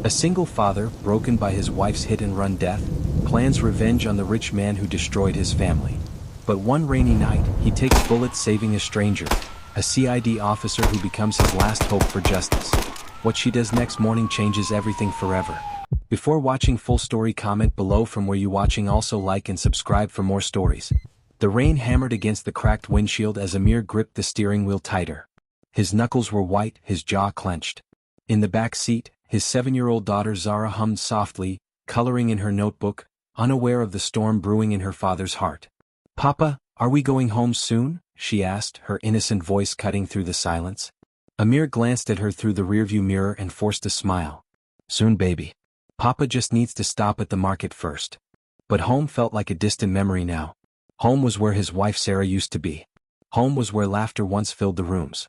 A single father, broken by his wife's hit-and-run death, plans revenge on the rich man who destroyed his family. But one rainy night, he takes bullets saving a stranger, a CID officer who becomes his last hope for justice. What she does next morning changes everything forever. Before watching full story, comment below from where you watching. Also like and subscribe for more stories. The rain hammered against the cracked windshield as Amir gripped the steering wheel tighter. His knuckles were white, his jaw clenched. In the back seat, his 7-year-old daughter Zara hummed softly, coloring in her notebook, unaware of the storm brewing in her father's heart. "Papa, are we going home soon?" she asked, her innocent voice cutting through the silence. Amir glanced at her through the rearview mirror and forced a smile. "Soon, baby. Papa just needs to stop at the market first." But home felt like a distant memory now. Home was where his wife Sarah used to be. Home was where laughter once filled the rooms.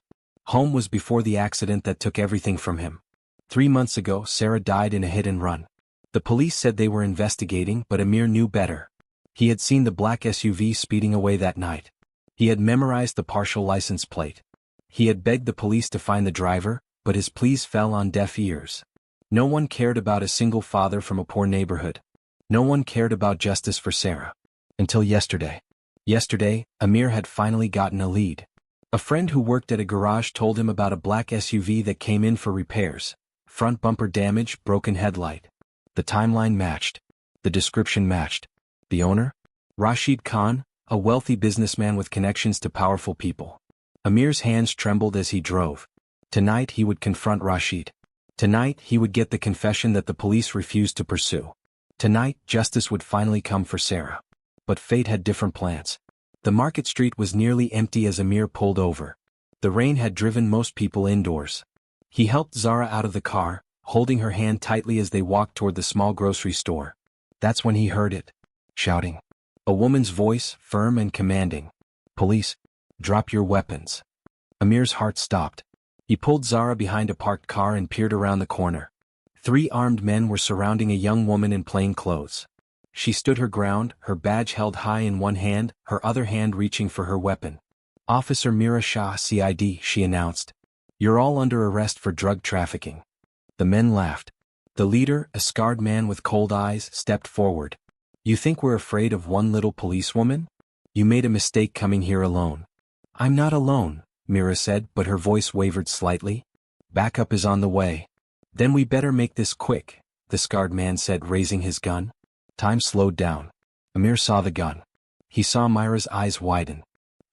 Home was before the accident that took everything from him. 3 months ago, Sarah died in a hit-and-run. The police said they were investigating, but Amir knew better. He had seen the black SUV speeding away that night. He had memorized the partial license plate. He had begged the police to find the driver, but his pleas fell on deaf ears. No one cared about a single father from a poor neighborhood. No one cared about justice for Sarah. Until yesterday. Yesterday, Amir had finally gotten a lead. A friend who worked at a garage told him about a black SUV that came in for repairs. Front bumper damage, broken headlight. The timeline matched. The description matched. The owner? Rashid Khan, a wealthy businessman with connections to powerful people. Amir's hands trembled as he drove. Tonight he would confront Rashid. Tonight he would get the confession that the police refused to pursue. Tonight justice would finally come for Sarah. But fate had different plans. The market street was nearly empty as Amir pulled over. The rain had driven most people indoors. He helped Zara out of the car, holding her hand tightly as they walked toward the small grocery store. That's when he heard it. Shouting. A woman's voice, firm and commanding. "Police, drop your weapons." Amir's heart stopped. He pulled Zara behind a parked car and peered around the corner. 3 armed men were surrounding a young woman in plain clothes. She stood her ground, her badge held high in one hand, her other hand reaching for her weapon. "Officer Mira Shah, CID, she announced. "You're all under arrest for drug trafficking." The men laughed. The leader, a scarred man with cold eyes, stepped forward. "You think we're afraid of one little policewoman? You made a mistake coming here alone." "I'm not alone," Mira said, but her voice wavered slightly. "Backup is on the way." "Then we better make this quick," the scarred man said, raising his gun. Time slowed down. Amir saw the gun. He saw Myra's eyes widen.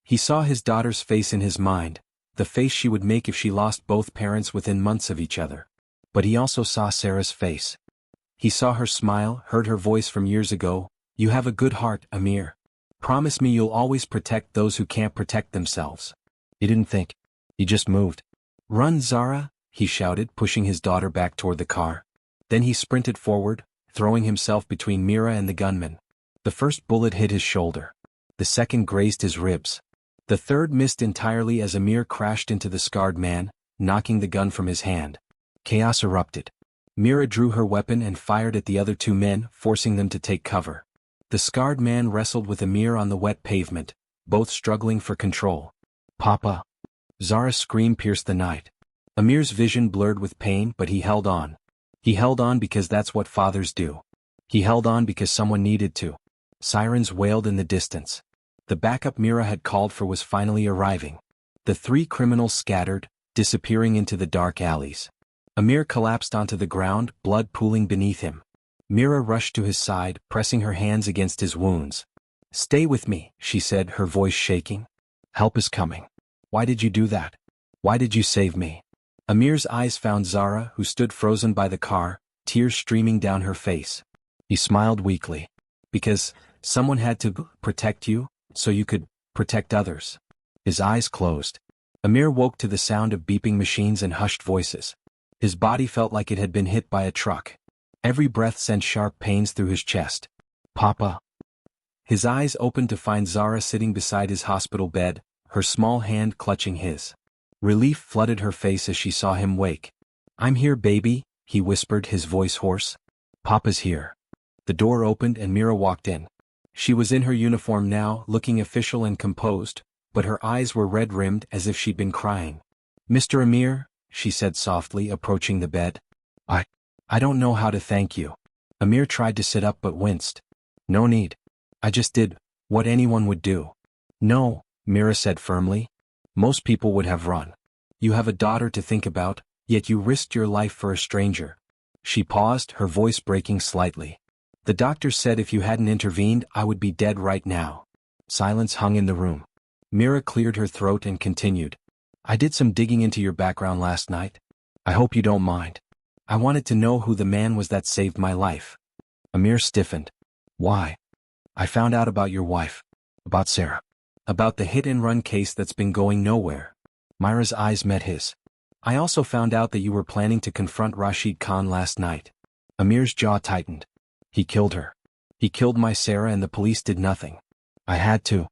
He saw his daughter's face in his mind, the face she would make if she lost both parents within months of each other. But he also saw Sarah's face. He saw her smile, heard her voice from years ago. "You have a good heart, Amir. Promise me you'll always protect those who can't protect themselves." He didn't think. He just moved. "Run, Zara," he shouted, pushing his daughter back toward the car. Then he sprinted forward, throwing himself between Mira and the gunman. The first bullet hit his shoulder. The second grazed his ribs. The third missed entirely as Amir crashed into the scarred man, knocking the gun from his hand. Chaos erupted. Mira drew her weapon and fired at the other 2 men, forcing them to take cover. The scarred man wrestled with Amir on the wet pavement, both struggling for control. "Papa!" Zara's scream pierced the night. Amir's vision blurred with pain, but he held on. He held on because that's what fathers do. He held on because someone needed to. Sirens wailed in the distance. The backup Mira had called for was finally arriving. The 3 criminals scattered, disappearing into the dark alleys. Amir collapsed onto the ground, blood pooling beneath him. Mira rushed to his side, pressing her hands against his wounds. "Stay with me," she said, her voice shaking. "Help is coming." "Why did you do that? Why did you save me?" Amir's eyes found Zara, who stood frozen by the car, tears streaming down her face. He smiled weakly. "Because someone had to protect you, so you could protect others." His eyes closed. Amir woke to the sound of beeping machines and hushed voices. His body felt like it had been hit by a truck. Every breath sent sharp pains through his chest. "Papa." His eyes opened to find Zara sitting beside his hospital bed, her small hand clutching his. Relief flooded her face as she saw him wake. "I'm here, baby," he whispered, his voice hoarse. "Papa's here." The door opened and Mira walked in. She was in her uniform now, looking official and composed, but her eyes were red-rimmed as if she'd been crying. "Mr. Amir," she said softly, approaching the bed. I don't know how to thank you. Amir tried to sit up but winced. No need. I just did what anyone would do. No, Mira said firmly. Most people would have run. You have a daughter to think about, yet you risked your life for a stranger. She paused, her voice breaking slightly. The doctor said if you hadn't intervened, I would be dead right now. Silence hung in the room. Mira cleared her throat and continued. I did some digging into your background last night. I hope you don't mind. I wanted to know who the man was that saved my life. Amir stiffened. Why? I found out about your wife. About Sarah. About the hit-and-run case that's been going nowhere. Myra's eyes met his. I also found out that you were planning to confront Rashid Khan last night. Amir's jaw tightened. He killed her. He killed my Sarah and the police did nothing. I had to.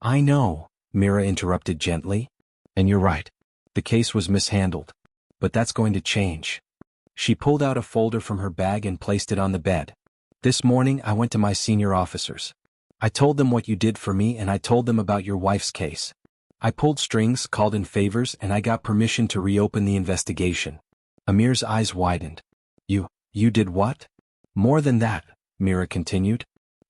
I know, Mira interrupted gently. And you're right. The case was mishandled. But that's going to change. She pulled out a folder from her bag and placed it on the bed. This morning I went to my senior officers. I told them what you did for me and I told them about your wife's case. I pulled strings, called in favors, and I got permission to reopen the investigation. Amir's eyes widened. You did what? More than that, Mira continued.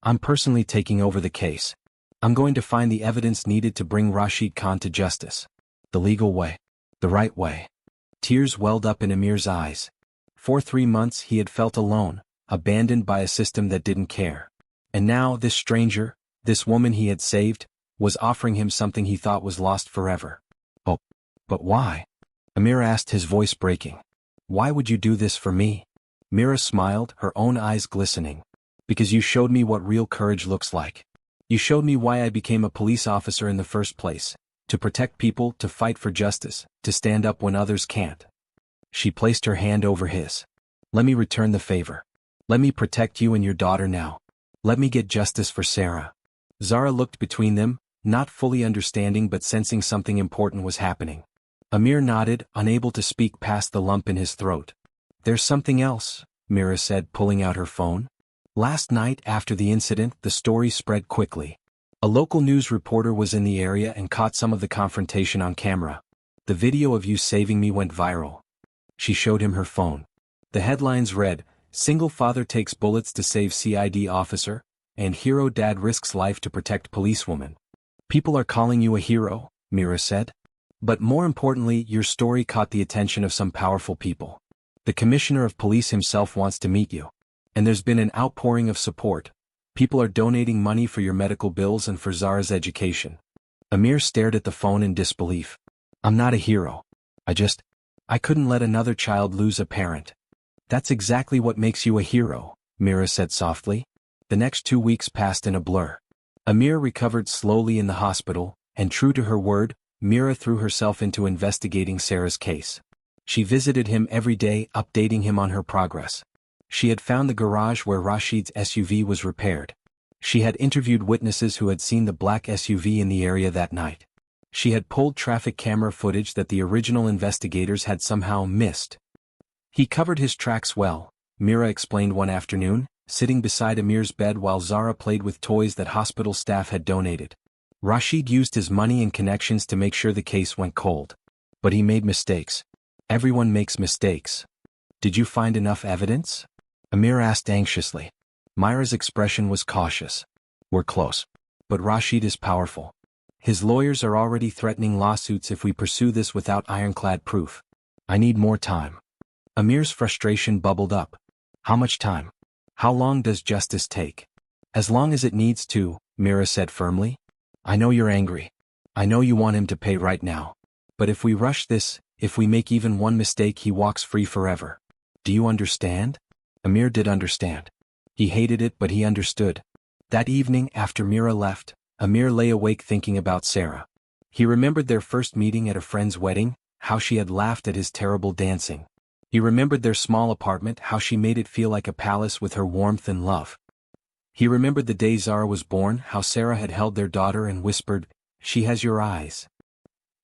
I'm personally taking over the case. I'm going to find the evidence needed to bring Rashid Khan to justice. The legal way. The right way. Tears welled up in Amir's eyes. For 3 months he had felt alone, abandoned by a system that didn't care. And now this stranger, this woman he had saved, was offering him something he thought was lost forever. Oh, but why? Amir asked, his voice breaking. Why would you do this for me? Mira smiled, her own eyes glistening. Because you showed me what real courage looks like. You showed me why I became a police officer in the first place. To protect people, to fight for justice, to stand up when others can't. She placed her hand over his. Let me return the favor. Let me protect you and your daughter now. Let me get justice for Sarah. Zara looked between them, not fully understanding but sensing something important was happening. Amir nodded, unable to speak past the lump in his throat. There's something else, Mira said, pulling out her phone. Last night after the incident, the story spread quickly. A local news reporter was in the area and caught some of the confrontation on camera. The video of you saving me went viral. She showed him her phone. The headlines read, Single father takes bullets to save CID officer, and hero dad risks life to protect policewoman. People are calling you a hero, Mira said. But more importantly, your story caught the attention of some powerful people. The commissioner of police himself wants to meet you. And there's been an outpouring of support. People are donating money for your medical bills and for Zara's education. Amir stared at the phone in disbelief. I'm not a hero. I couldn't let another child lose a parent. That's exactly what makes you a hero, Mira said softly. The next 2 weeks passed in a blur. Amir recovered slowly in the hospital, and true to her word, Mira threw herself into investigating Sarah's case. She visited him every day, updating him on her progress. She had found the garage where Rashid's SUV was repaired. She had interviewed witnesses who had seen the black SUV in the area that night. She had pulled traffic camera footage that the original investigators had somehow missed. He covered his tracks well, Mira explained one afternoon, sitting beside Amir's bed while Zara played with toys that hospital staff had donated. Rashid used his money and connections to make sure the case went cold. But he made mistakes. Everyone makes mistakes. Did you find enough evidence? Amir asked anxiously. Myra's expression was cautious. We're close. But Rashid is powerful. His lawyers are already threatening lawsuits if we pursue this without ironclad proof. I need more time. Amir's frustration bubbled up. How much time? How long does justice take? As long as it needs to, Mira said firmly. I know you're angry. I know you want him to pay right now. But if we rush this, if we make even one mistake, he walks free forever. Do you understand? Amir did understand. He hated it, but he understood. That evening after Mira left, Amir lay awake thinking about Sarah. He remembered their first meeting at a friend's wedding, how she had laughed at his terrible dancing. He remembered their small apartment, how she made it feel like a palace with her warmth and love. He remembered the day Zara was born, how Sarah had held their daughter and whispered, "She has your eyes."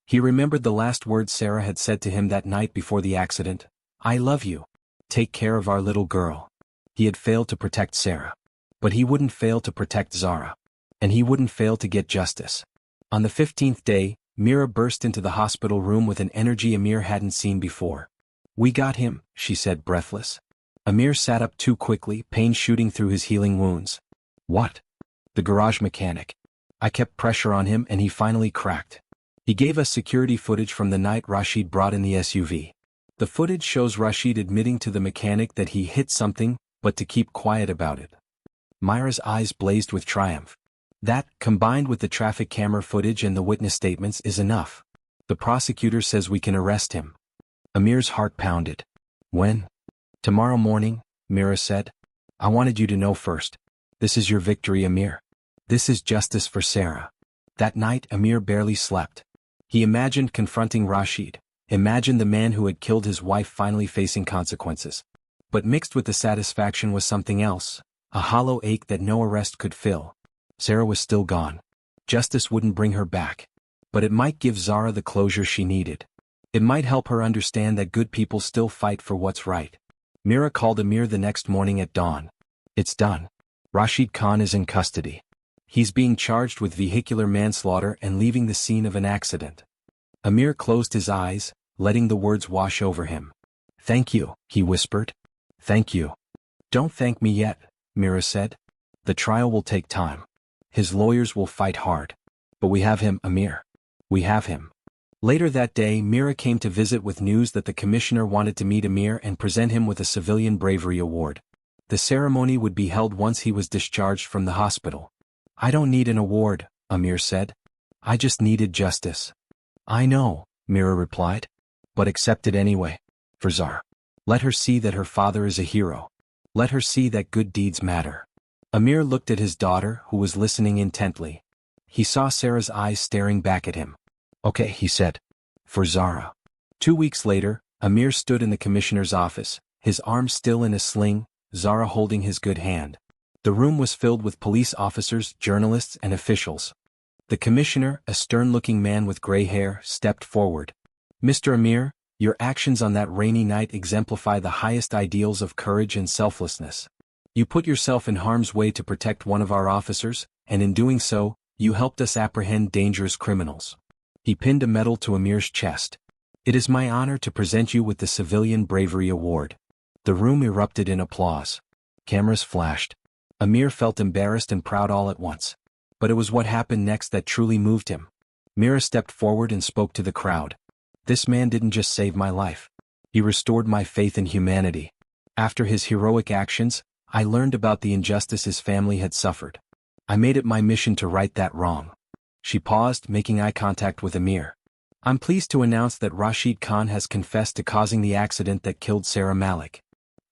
He remembered the last words Sarah had said to him that night before the accident, "I love you. Take care of our little girl." He had failed to protect Sarah. But he wouldn't fail to protect Zara. And he wouldn't fail to get justice. On the 15th day, Mira burst into the hospital room with an energy Amir hadn't seen before. "We got him," she said breathless. Amir sat up too quickly, pain shooting through his healing wounds. What? The garage mechanic. I kept pressure on him and he finally cracked. He gave us security footage from the night Rashid brought in the SUV. The footage shows Rashid admitting to the mechanic that he hit something, but to keep quiet about it. Myra's eyes blazed with triumph. That, combined with the traffic camera footage and the witness statements, is enough. The prosecutor says we can arrest him. Amir's heart pounded. When? Tomorrow morning, Mira said. I wanted you to know first. This is your victory, Amir. This is justice for Sarah. That night, Amir barely slept. He imagined confronting Rashid, imagined the man who had killed his wife finally facing consequences. But mixed with the satisfaction was something else, a hollow ache that no arrest could fill. Sarah was still gone. Justice wouldn't bring her back. But it might give Zara the closure she needed. It might help her understand that good people still fight for what's right. Mira called Amir the next morning at dawn. It's done. Rashid Khan is in custody. He's being charged with vehicular manslaughter and leaving the scene of an accident. Amir closed his eyes, letting the words wash over him. Thank you, he whispered. Thank you. Don't thank me yet, Mira said. The trial will take time. His lawyers will fight hard. But we have him, Amir. We have him. Later that day, Mira came to visit with news that the commissioner wanted to meet Amir and present him with a civilian bravery award. The ceremony would be held once he was discharged from the hospital. I don't need an award, Amir said. I just needed justice. I know, Mira replied. But accept it anyway. For Zara. Let her see that her father is a hero. Let her see that good deeds matter. Amir looked at his daughter, who was listening intently. He saw Sarah's eyes staring back at him. Okay, he said. For Zara. 2 weeks later, Amir stood in the commissioner's office, his arm still in a sling, Zara holding his good hand. The room was filled with police officers, journalists, and officials. The commissioner, a stern-looking man with gray hair, stepped forward. Mr. Amir, your actions on that rainy night exemplify the highest ideals of courage and selflessness. You put yourself in harm's way to protect one of our officers, and in doing so, you helped us apprehend dangerous criminals. He pinned a medal to Amir's chest. It is my honor to present you with the Civilian Bravery Award. The room erupted in applause. Cameras flashed. Amir felt embarrassed and proud all at once. But it was what happened next that truly moved him. Mira stepped forward and spoke to the crowd. This man didn't just save my life. He restored my faith in humanity. After his heroic actions, I learned about the injustice his family had suffered. I made it my mission to right that wrong. She paused, making eye contact with Amir. I'm pleased to announce that Rashid Khan has confessed to causing the accident that killed Sarah Malik.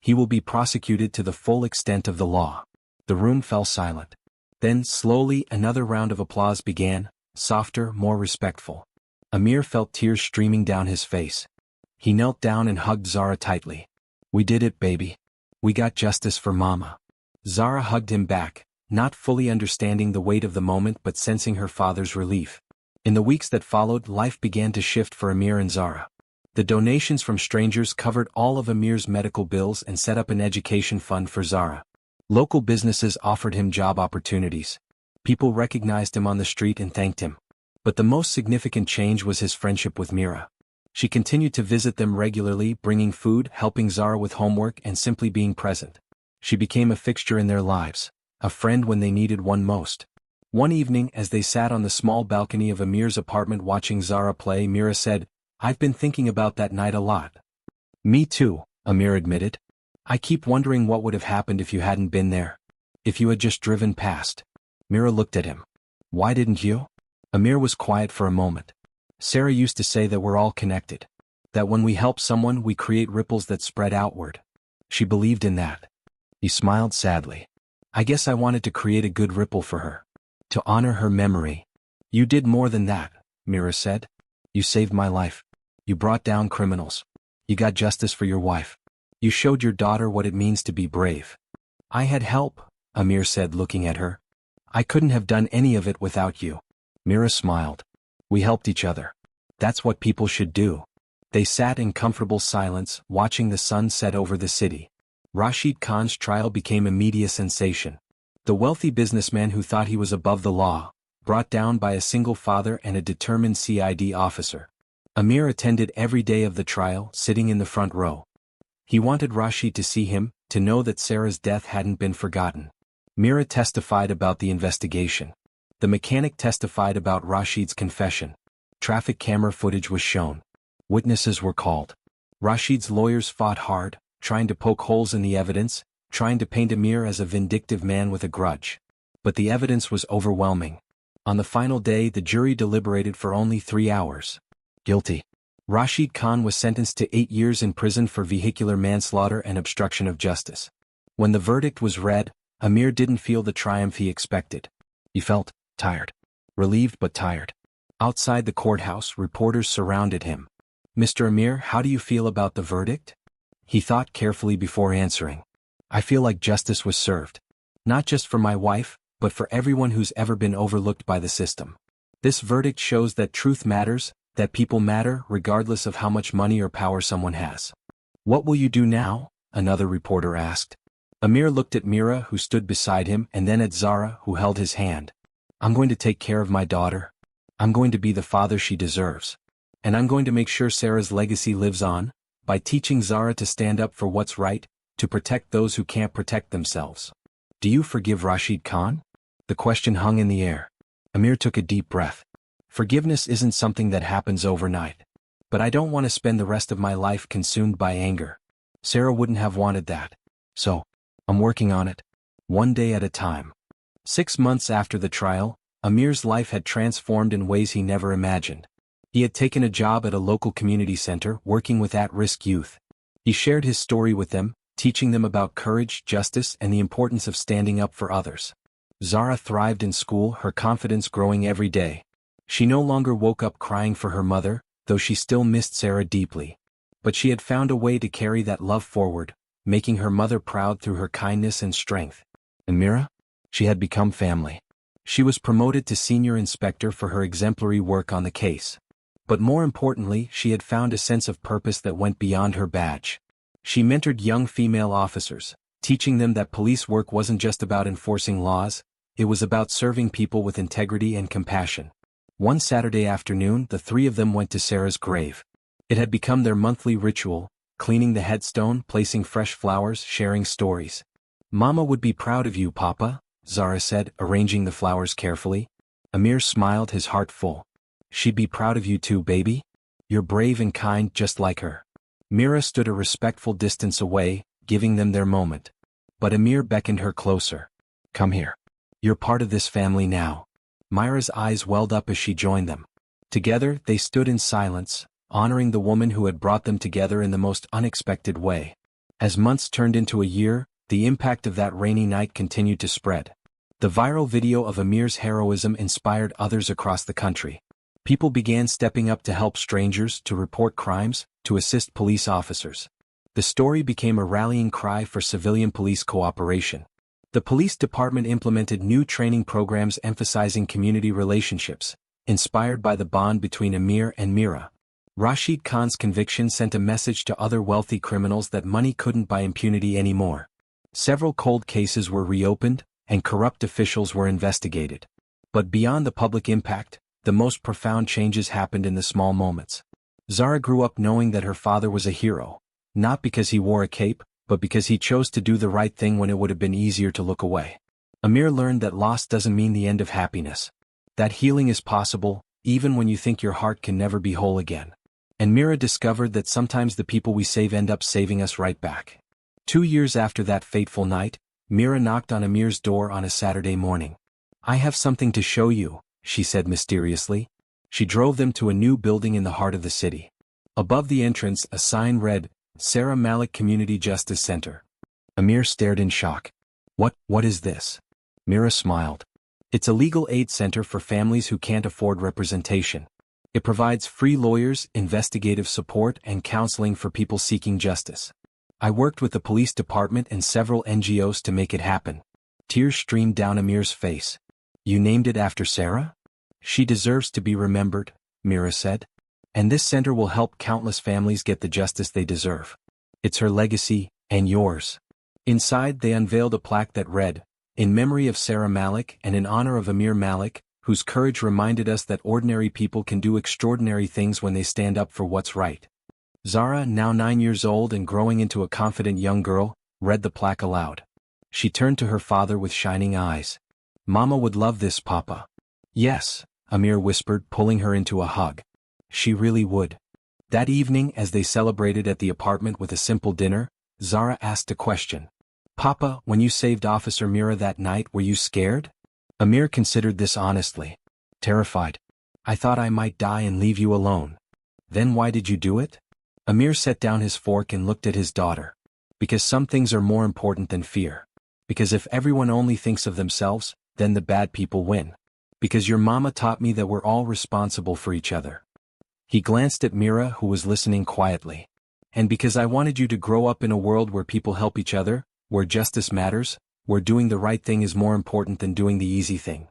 He will be prosecuted to the full extent of the law. The room fell silent. Then, slowly, another round of applause began, softer, more respectful. Amir felt tears streaming down his face. He knelt down and hugged Zara tightly. We did it, baby. We got justice for Mama. Zara hugged him back, not fully understanding the weight of the moment but sensing her father's relief. In the weeks that followed, life began to shift for Amir and Zara. The donations from strangers covered all of Amir's medical bills and set up an education fund for Zara. Local businesses offered him job opportunities. People recognized him on the street and thanked him. But the most significant change was his friendship with Mira. She continued to visit them regularly, bringing food, helping Zara with homework, and simply being present. She became a fixture in their lives, a friend when they needed one most. One evening, as they sat on the small balcony of Amir's apartment watching Zara play, Mira said, I've been thinking about that night a lot. Me too, Amir admitted. I keep wondering what would have happened if you hadn't been there. If you had just driven past. Mira looked at him. Why didn't you? Amir was quiet for a moment. Sarah used to say that we're all connected. That when we help someone, we create ripples that spread outward. She believed in that. He smiled sadly. I guess I wanted to create a good ripple for her. To honor her memory. You did more than that, Mira said. You saved my life. You brought down criminals. You got justice for your wife. You showed your daughter what it means to be brave. I had help, Amir said, looking at her. I couldn't have done any of it without you. Mira smiled. We helped each other. That's what people should do. They sat in comfortable silence, watching the sun set over the city. Rashid Khan's trial became a media sensation. The wealthy businessman who thought he was above the law, brought down by a single father and a determined CID officer. Amir attended every day of the trial, sitting in the front row. He wanted Rashid to see him, to know that Sarah's death hadn't been forgotten. Mira testified about the investigation. The mechanic testified about Rashid's confession. Traffic camera footage was shown. Witnesses were called. Rashid's lawyers fought hard, trying to poke holes in the evidence, trying to paint Amir as a vindictive man with a grudge. But the evidence was overwhelming. On the final day, the jury deliberated for only 3 hours. Guilty. Rashid Khan was sentenced to 8 years in prison for vehicular manslaughter and obstruction of justice. When the verdict was read, Amir didn't feel the triumph he expected. He felt tired. Relieved but tired. Outside the courthouse, reporters surrounded him. "Mr. Amir, how do you feel about the verdict?" He thought carefully before answering. "I feel like justice was served. Not just for my wife, but for everyone who's ever been overlooked by the system. This verdict shows that truth matters, that people matter regardless of how much money or power someone has." "What will you do now?" another reporter asked. Amir looked at Mira, who stood beside him, and then at Zara, who held his hand. "I'm going to take care of my daughter. I'm going to be the father she deserves. And I'm going to make sure Sarah's legacy lives on, by teaching Zara to stand up for what's right, to protect those who can't protect themselves." "Do you forgive Rashid Khan?" The question hung in the air. Amir took a deep breath. "Forgiveness isn't something that happens overnight. But I don't want to spend the rest of my life consumed by anger. Sarah wouldn't have wanted that. So, I'm working on it. One day at a time." 6 months after the trial, Amir's life had transformed in ways he never imagined. He had taken a job at a local community center working with at-risk youth. He shared his story with them, teaching them about courage, justice, and the importance of standing up for others. Zara thrived in school, her confidence growing every day. She no longer woke up crying for her mother, though she still missed Sarah deeply. But she had found a way to carry that love forward, making her mother proud through her kindness and strength. And Mira? She had become family. She was promoted to senior inspector for her exemplary work on the case. But more importantly, she had found a sense of purpose that went beyond her badge. She mentored young female officers, teaching them that police work wasn't just about enforcing laws, it was about serving people with integrity and compassion. One Saturday afternoon, the three of them went to Sarah's grave. It had become their monthly ritual, cleaning the headstone, placing fresh flowers, sharing stories. "Mama would be proud of you, Papa," Zara said, arranging the flowers carefully. Amir smiled, his heart full. "She'd be proud of you too, baby. You're brave and kind just like her." Mira stood a respectful distance away, giving them their moment. But Amir beckoned her closer. "Come here. You're part of this family now." Myra's eyes welled up as she joined them. Together, they stood in silence, honoring the woman who had brought them together in the most unexpected way. As months turned into a year, the impact of that rainy night continued to spread. The viral video of Amir's heroism inspired others across the country. People began stepping up to help strangers, to report crimes, to assist police officers. The story became a rallying cry for civilian police cooperation. The police department implemented new training programs emphasizing community relationships, inspired by the bond between Amir and Mira. Rashid Khan's conviction sent a message to other wealthy criminals that money couldn't buy impunity anymore. Several cold cases were reopened, and corrupt officials were investigated. But beyond the public impact, the most profound changes happened in the small moments. Zara grew up knowing that her father was a hero, not because he wore a cape, but because he chose to do the right thing when it would have been easier to look away. Amir learned that loss doesn't mean the end of happiness. That healing is possible, even when you think your heart can never be whole again. And Mira discovered that sometimes the people we save end up saving us right back. 2 years after that fateful night, Mira knocked on Amir's door on a Saturday morning. "I have something to show you," she said mysteriously. She drove them to a new building in the heart of the city. Above the entrance, a sign read, "Sarah Malik Community Justice Center." Amir stared in shock. What is this?" Mira smiled. "It's a legal aid center for families who can't afford representation. It provides free lawyers, investigative support, and counseling for people seeking justice. I worked with the police department and several NGOs to make it happen." Tears streamed down Amir's face. "You named it after Sarah?" "She deserves to be remembered," Mira said. "And this center will help countless families get the justice they deserve. It's her legacy, and yours." Inside, they unveiled a plaque that read, "In memory of Sarah Malik and in honor of Amir Malik, whose courage reminded us that ordinary people can do extraordinary things when they stand up for what's right." Zara, now 9 years old and growing into a confident young girl, read the plaque aloud. She turned to her father with shining eyes. "Mama would love this, Papa." "Yes," Amir whispered, pulling her into a hug. "She really would." That evening, as they celebrated at the apartment with a simple dinner, Zara asked a question. "Papa, when you saved Officer Mira that night, were you scared?" Amir considered this honestly. "Terrified. I thought I might die and leave you alone." "Then why did you do it?" Amir set down his fork and looked at his daughter. "Because some things are more important than fear. Because if everyone only thinks of themselves, then the bad people win. Because your mama taught me that we're all responsible for each other." He glanced at Mira, who was listening quietly. "And because I wanted you to grow up in a world where people help each other, where justice matters, where doing the right thing is more important than doing the easy thing."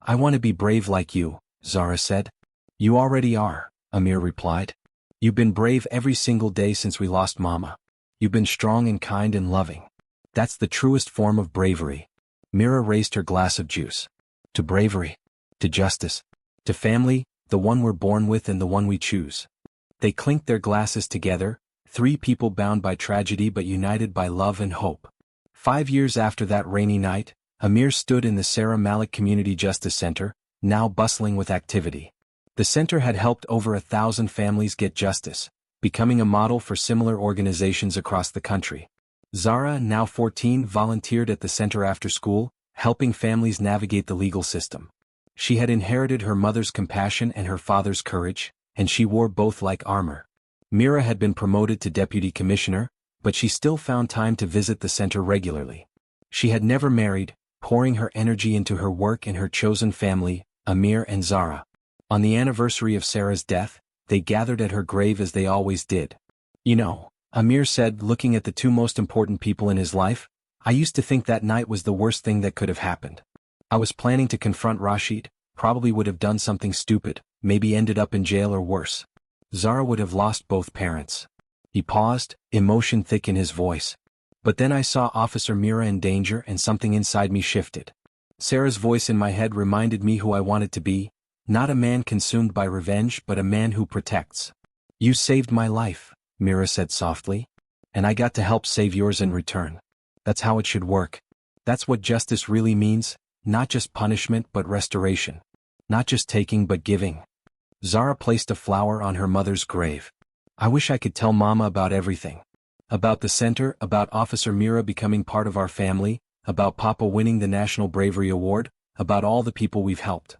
"I want to be brave like you," Zara said. "You already are," Amir replied. "You've been brave every single day since we lost Mama. You've been strong and kind and loving. That's the truest form of bravery." Mira raised her glass of juice. "To bravery. To justice. To family, the one we're born with and the one we choose." They clinked their glasses together, three people bound by tragedy but united by love and hope. 5 years after that rainy night, Amir stood in the Sarah Malik Community Justice Center, now bustling with activity. The center had helped over 1,000 families get justice, becoming a model for similar organizations across the country. Zara, now 14, volunteered at the center after school, helping families navigate the legal system. She had inherited her mother's compassion and her father's courage, and she wore both like armor. Mira had been promoted to deputy commissioner, but she still found time to visit the center regularly. She had never married, pouring her energy into her work and her chosen family, Amir and Zara. On the anniversary of Sarah's death, they gathered at her grave as they always did. "You know," Amir said, looking at the two most important people in his life, "I used to think that night was the worst thing that could have happened. I was planning to confront Rashid, probably would have done something stupid, maybe ended up in jail or worse. Zara would have lost both parents." He paused, emotion thick in his voice. "But then I saw Officer Mira in danger and something inside me shifted. Sarah's voice in my head reminded me who I wanted to be, not a man consumed by revenge but a man who protects." "You saved my life," Mira said softly. "And I got to help save yours in return. That's how it should work. That's what justice really means, not just punishment but restoration. Not just taking but giving." Zara placed a flower on her mother's grave. "I wish I could tell Mama about everything. About the center, about Officer Mira becoming part of our family, about Papa winning the National Bravery Award, about all the people we've helped."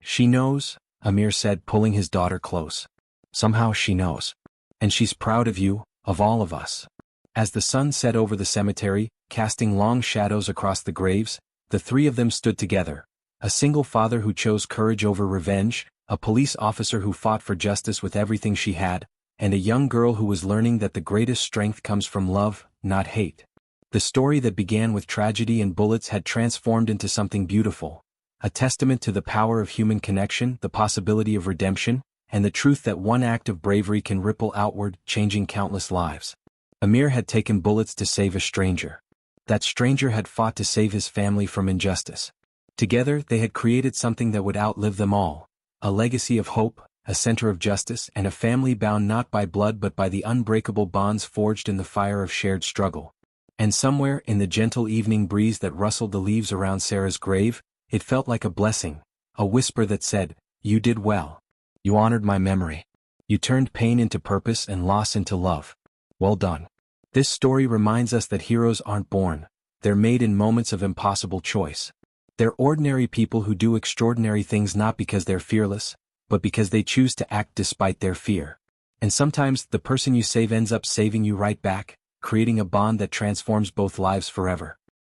"She knows," Amir said, pulling his daughter close. "Somehow she knows. And she's proud of you, of all of us." As the sun set over the cemetery, casting long shadows across the graves, the three of them stood together. A single father who chose courage over revenge, a police officer who fought for justice with everything she had, and a young girl who was learning that the greatest strength comes from love, not hate. The story that began with tragedy and bullets had transformed into something beautiful, a testament to the power of human connection, the possibility of redemption, and the truth that one act of bravery can ripple outward, changing countless lives. Amir had taken bullets to save a stranger. That stranger had fought to save his family from injustice. Together they had created something that would outlive them all, a legacy of hope, a center of justice, and a family bound not by blood but by the unbreakable bonds forged in the fire of shared struggle. And somewhere in the gentle evening breeze that rustled the leaves around Sarah's grave, it felt like a blessing, a whisper that said, "You did well. You honored my memory. You turned pain into purpose and loss into love. Well done." This story reminds us that heroes aren't born, they're made in moments of impossible choice. They're ordinary people who do extraordinary things not because they're fearless, but because they choose to act despite their fear. And sometimes the person you save ends up saving you right back, creating a bond that transforms both lives forever.